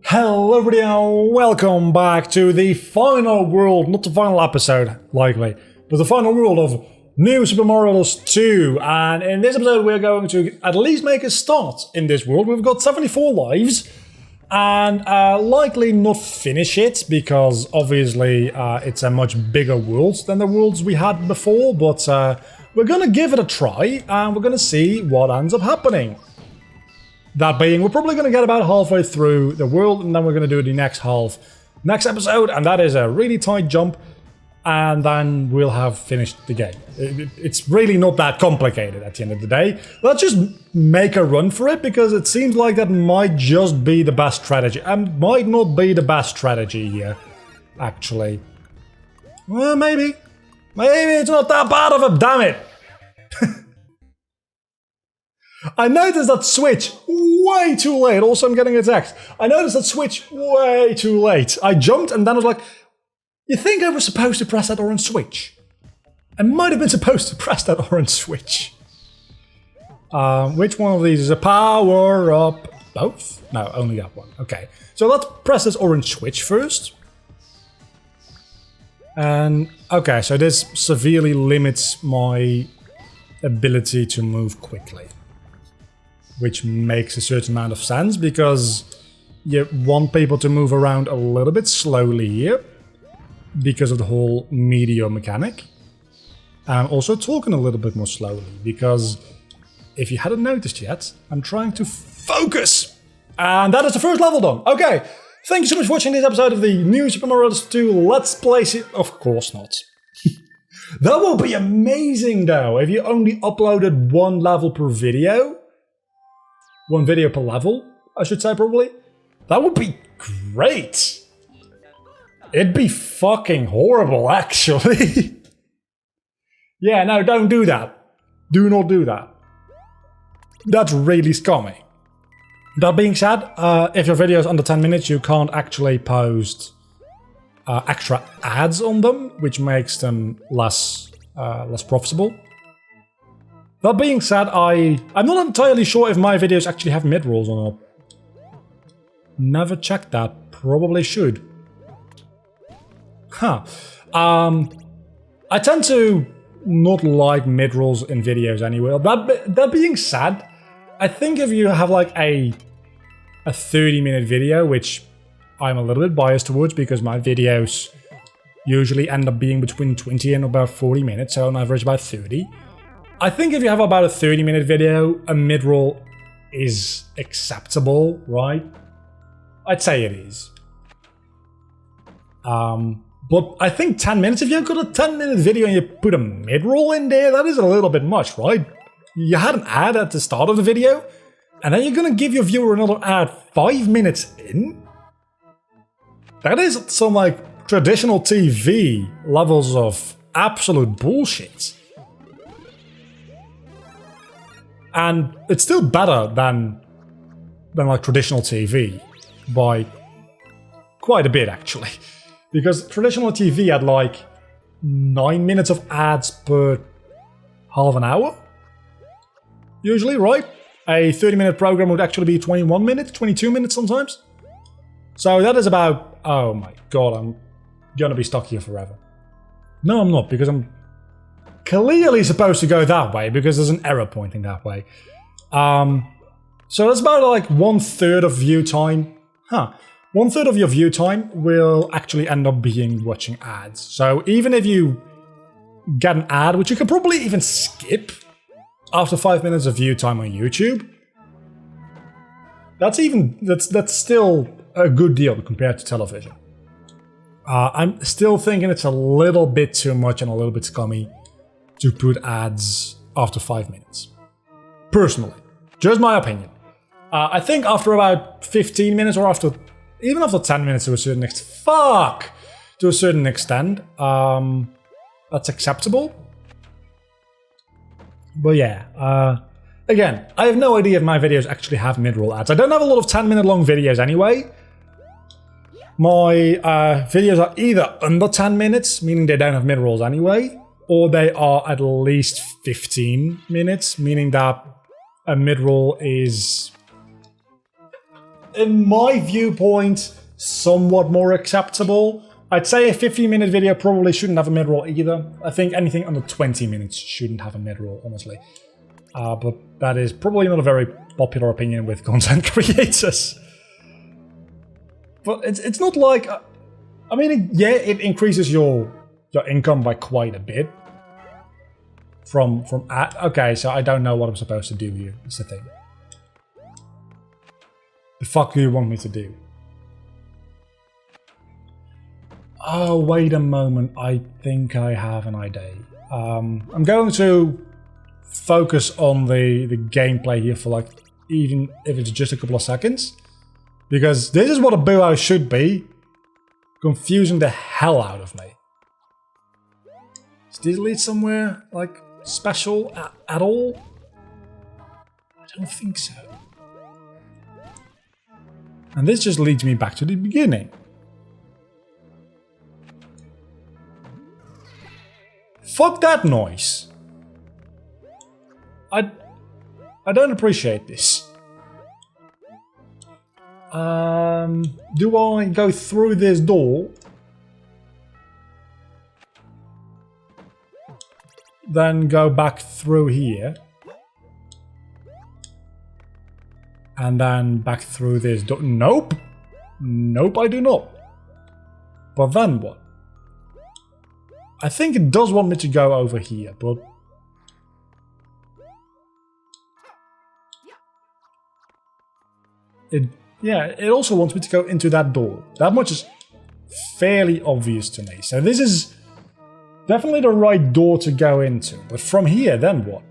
Hello everybody and welcome back to the final world, not the final episode, likely, but the final world of New Super Mario Bros. 2. And in this episode we're going to at least make a start in this world. We've got 74 lives and likely not finish it because obviously it's a much bigger world than the worlds we had before, but we're going to give it a try and we're going to see what ends up happening. That being, we're probably going to get about halfway through the world and then we're going to do the next half next episode, and that is a really tight jump, and then we'll have finished the game. It's really not that complicated at the end of the day. Let's just make a run for it because it seems like that might just be the best strategy. And might not be the best strategy here, actually. Well, maybe. Maybe it's not that bad of a damn it. I noticed that switch way too late. Also, I'm getting a text. I noticed that switch way too late. I jumped and then I was like, you think I was supposed to press that orange switch? I might have been supposed to press that orange switch. Which one of these is a power up? Both? No, only that one. Okay. So let's press this orange switch first. And okay, so this severely limits my ability to move quickly, which makes a certain amount of sense because you want people to move around a little bit slowly here because of the whole meteor mechanic. I'm also talking a little bit more slowly because if you hadn't noticed yet, I'm trying to focus. And that is the first level done. Okay, thank you so much for watching this episode of the New Super Mario Bros. 2 Let's Play. Of course not. That would be amazing though if you only uploaded one level per video. One video per level, I should say, probably. That would be great. It'd be fucking horrible, actually. Yeah, no, don't do that. Do not do that. That's really scummy. That being said, if your video is under 10 minutes, you can't actually post extra ads on them, which makes them less profitable. That being said, I'm not entirely sure if my videos actually have mid-rolls or not. Never checked that. Probably should. Huh. I tend to not like mid-rolls in videos anyway. That being said, I think if you have like a 30-minute video, which I'm a little bit biased towards because my videos usually end up being between 20 and about 40 minutes, so on average about 30. I think if you have about a 30-minute video, a mid-roll is acceptable, right? I'd say it is. But I think 10 minutes, if you've got a 10-minute video and you put a mid-roll in there, that is a little bit much, right? You had an ad at the start of the video, and then you're gonna give your viewer another ad 5 minutes in? That is some, like, traditional TV levels of absolute bullshit. And it's still better than like traditional TV by quite a bit actually, because traditional TV had like 9 minutes of ads per half an hour, usually, right? A 30-minute program would actually be 21 minutes, 22 minutes sometimes. So that is about, oh my god, I'm gonna be stuck here forever. No, I'm not, because I'm clearly supposed to go that way because there's an error pointing that way. So that's about like 1/3 of view time. 1/3 of your view time will actually end up being watching ads. So even if you get an ad, which you can probably even skip after 5 minutes of view time on YouTube, that's still a good deal compared to television. I'm still thinking it's a little bit too much and a little bit scummy to put ads after 5 minutes. Personally. Just my opinion. I think after about 15 minutes or even after 10 minutes to a certain extent, that's acceptable. But yeah, again, I have no idea if my videos actually have mid-roll ads. I don't have a lot of 10-minute long videos anyway. My videos are either under 10 minutes, meaning they don't have mid-rolls anyway, or they are at least 15 minutes, meaning that a mid-roll is in my viewpoint, somewhat more acceptable. I'd say a 15-minute video probably shouldn't have a mid-roll either. I think anything under 20 minutes shouldn't have a mid-roll, honestly. But that is probably not a very popular opinion with content creators. But it's not like... I mean, yeah, it increases your income by quite a bit. From okay, so I don't know what I'm supposed to do here. That's the thing. The fuck do you want me to do? Oh, wait a moment. I think I have an idea. I'm going to focus on the gameplay here for like, even if it's just a couple of seconds. Because this is what a boo house should be. Confusing the hell out of me. Does this lead somewhere like special at all? I don't think so. And this just leads me back to the beginning. Fuck that noise. I don't appreciate this. Do I go through this door? Then go back through here. And then back through this door. Nope. Nope, I do not. But then what? I think it does want me to go over here, but... it also wants me to go into that door. That much is fairly obvious to me. So this is definitely the right door to go into. But from here, then what?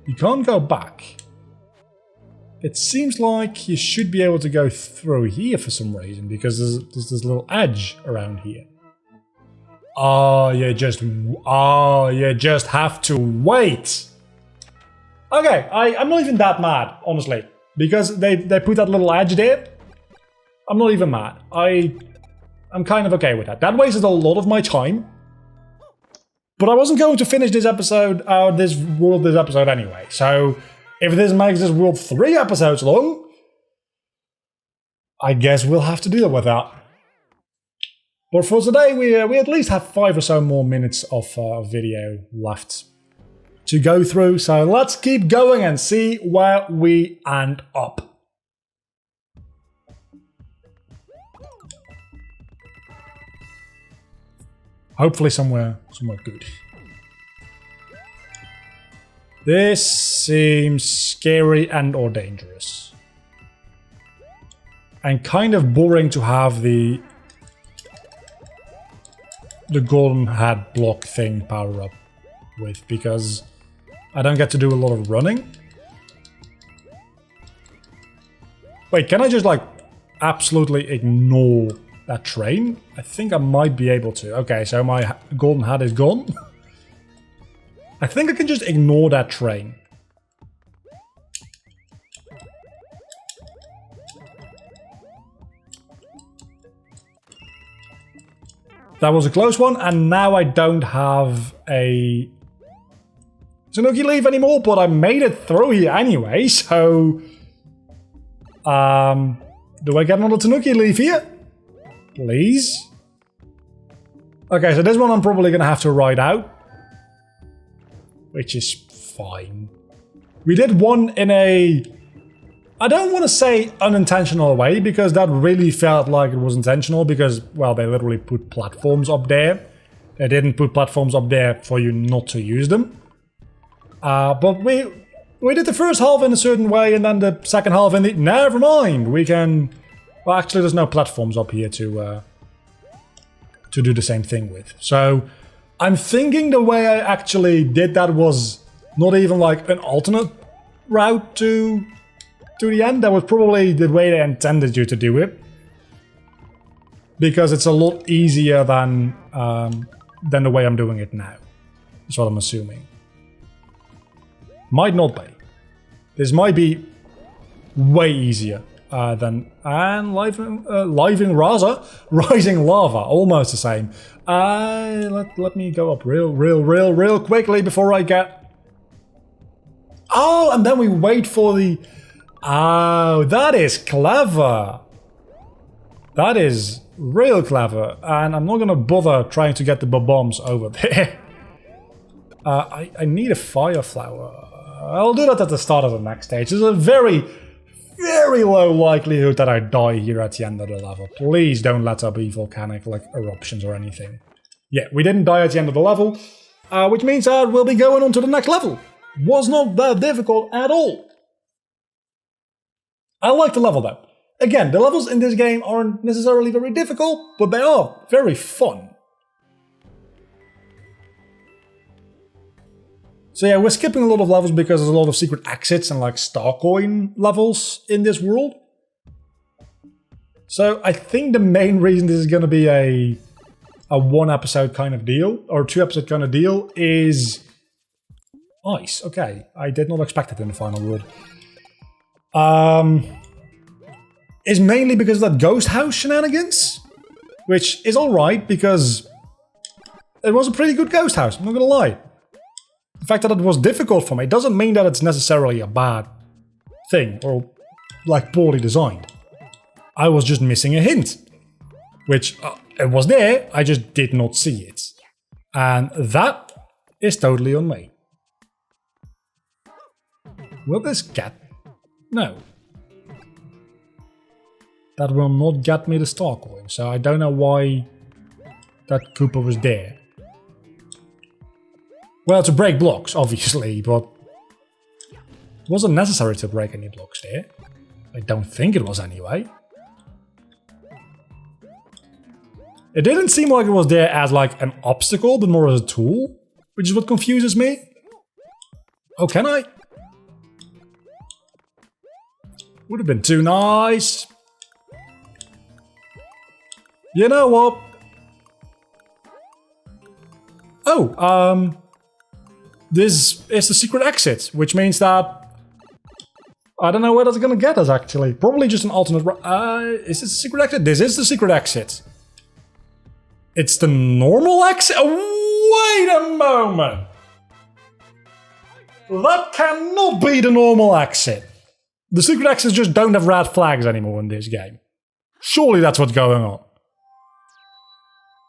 You can't go back. It seems like you should be able to go through here for some reason, because there's this little edge around here. Oh, you just have to wait. Okay, I'm not even that mad, honestly, because they put that little edge there. I'm not even mad. I'm kind of okay with that. That wasted a lot of my time. But I wasn't going to finish this episode, this episode anyway. So, if this makes this world 3 episodes long, I guess we'll have to deal with that. But for today, we at least have 5 or so more minutes of video left to go through. So let's keep going and see where we end up. Hopefully somewhere good. This seems scary and or dangerous. And kind of boring to have the golden hat block thing power up with, because I don't get to do a lot of running. Wait, can I just like absolutely ignore that train? I think I might be able to. Okay, so my golden hat is gone. I think I can just ignore that train. That was a close one, and now I don't have a Tanuki leaf anymore, but I made it through here anyway, so... do I get another Tanuki leaf here? Please? Okay, so this one I'm probably gonna have to ride out. Which is fine. We did one in a... I don't want to say unintentional way, because that really felt like it was intentional, because, well, they literally put platforms up there. They didn't put platforms up there for you not to use them. But we did the first half in a certain way, and then the second half in the... Never mind! We can... Well, actually, there's no platforms up here to do the same thing with. So, I'm thinking the way I actually did that was not even like an alternate route to the end. That was probably the way they intended you to do it. Because it's a lot easier than the way I'm doing it now. That's what I'm assuming. Might not be. This might be way easier than... And Rising Lava, almost the same. Let me go up real quickly before I get... Oh, and then we wait for the... Oh, that is clever. That is real clever. And I'm not going to bother trying to get the bombs over there. I need a fire flower. I'll do that at the start of the next stage. There's a very, very low likelihood that I die here at the end of the level. Please don't let there be volcanic like eruptions or anything. Yeah, we didn't die at the end of the level, which means that we'll be going on to the next level. Was not that difficult at all. I like the level though. Again, the levels in this game aren't necessarily very difficult, but they are very fun. So yeah, we're skipping a lot of levels because there's a lot of secret exits and like star coin levels in this world. So I think the main reason this is going to be a one episode kind of deal, or 2 episode kind of deal, is ice. Okay, I did not expect it in the final world. Is mainly because of that ghost house shenanigans, which is alright because it was a pretty good ghost house, I'm not gonna lie. The fact that it was difficult for me doesn't mean that it's necessarily a bad thing or like poorly designed. I was just missing a hint, which it was there, I just did not see it. And that is totally on me. Will this get... No. That will not get me the star coin, so I don't know why that Koopa was there. Well, to break blocks, obviously, but it wasn't necessary to break any blocks there. I don't think it was anyway. It didn't seem like it was there as like an obstacle, but more as a tool, which is what confuses me. Oh, can I? Would have been too nice. You know what? Oh, this is the secret exit, which means that I don't know where that's gonna get us actually. Probably just an alternate. Is this the secret exit? This is the secret exit. It's the normal exit. Wait a moment. That cannot be the normal exit. The secret exits just don't have red flags anymore in this game. Surely that's what's going on.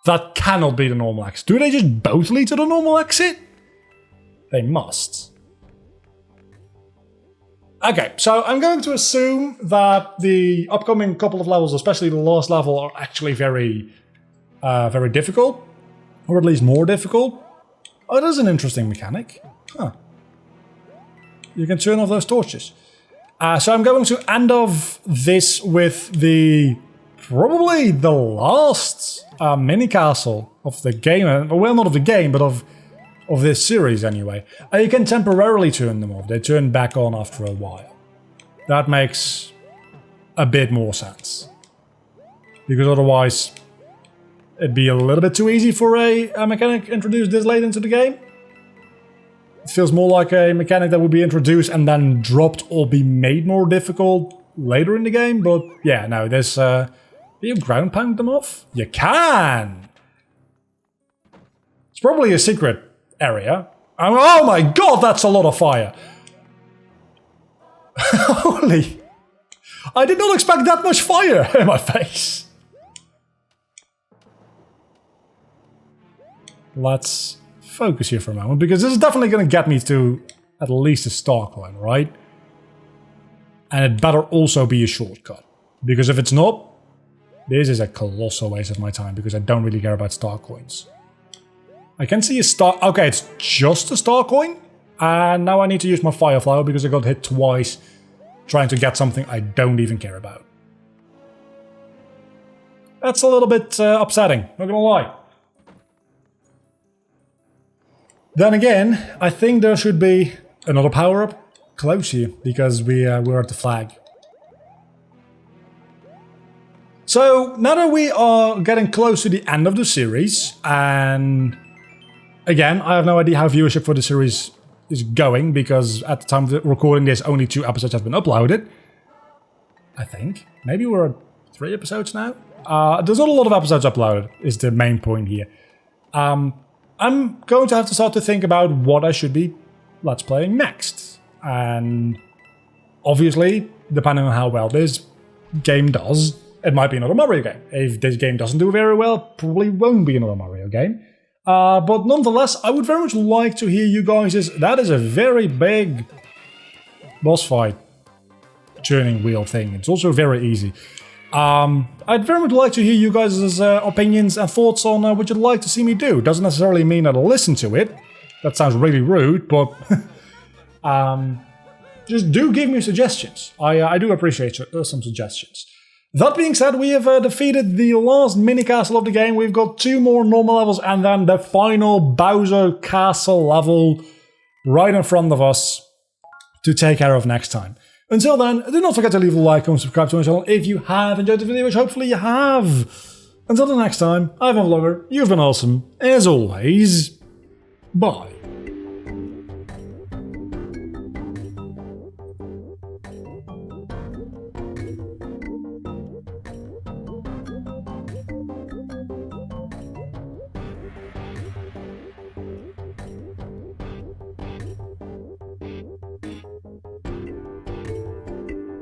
That cannot be the normal exit. Do they just both lead to the normal exit? They must. Okay, so I'm going to assume that the upcoming couple of levels, especially the last level, are actually very difficult. Or at least more difficult. Oh, that is an interesting mechanic. Huh. You can turn off those torches. So I'm going to end off this with probably the last mini castle of the game. Well, not of the game, but of this series anyway. You can temporarily turn them off. They turn back on after a while. That makes a bit more sense. Because otherwise, it'd be a little bit too easy for a mechanic introduced this late into the game. It feels more like a mechanic that would be introduced and then dropped or be made more difficult later in the game. But yeah, no, there's... do you ground pound them off? You can! It's probably a secret area. Oh my god, that's a lot of fire! Holy... I did not expect that much fire in my face! Let's focus here for a moment, because this is definitely going to get me to at least a star coin, right? And it better also be a shortcut. Because if it's not, this is a colossal waste of my time, because I don't really care about star coins. I can see a star... Okay, it's just a star coin. And now I need to use my fire flower, because I got hit twice trying to get something I don't even care about. That's a little bit upsetting, not gonna lie. Then again, I think there should be another power-up close here, because we're at the flag. So, now that we are getting close to the end of the series, and again, I have no idea how viewership for the series is going, because at the time of recording this, only 2 episodes have been uploaded. I think. Maybe we're at 3 episodes now? There's not a lot of episodes uploaded, is the main point here. I'm going to have to start to think about what I should be Let's Playing next. And obviously, depending on how well this game does, it might be another Mario game. If this game doesn't do very well, probably won't be another Mario game. But nonetheless, I would very much like to hear you guys'. That is a very big boss fight turning wheel thing. It's also very easy. I'd very much like to hear you guys' opinions and thoughts on what you'd like to see me do. Doesn't necessarily mean that I'll listen to it. That sounds really rude, but just do give me suggestions. I do appreciate some suggestions. That being said, we have defeated the last mini castle of the game. We've got 2 more normal levels and then the final Bowser Castle level right in front of us to take care of next time. Until then, do not forget to leave a like and subscribe to my channel if you have enjoyed the video, which hopefully you have. Until the next time, I've been Vlogger, you've been awesome, as always, bye.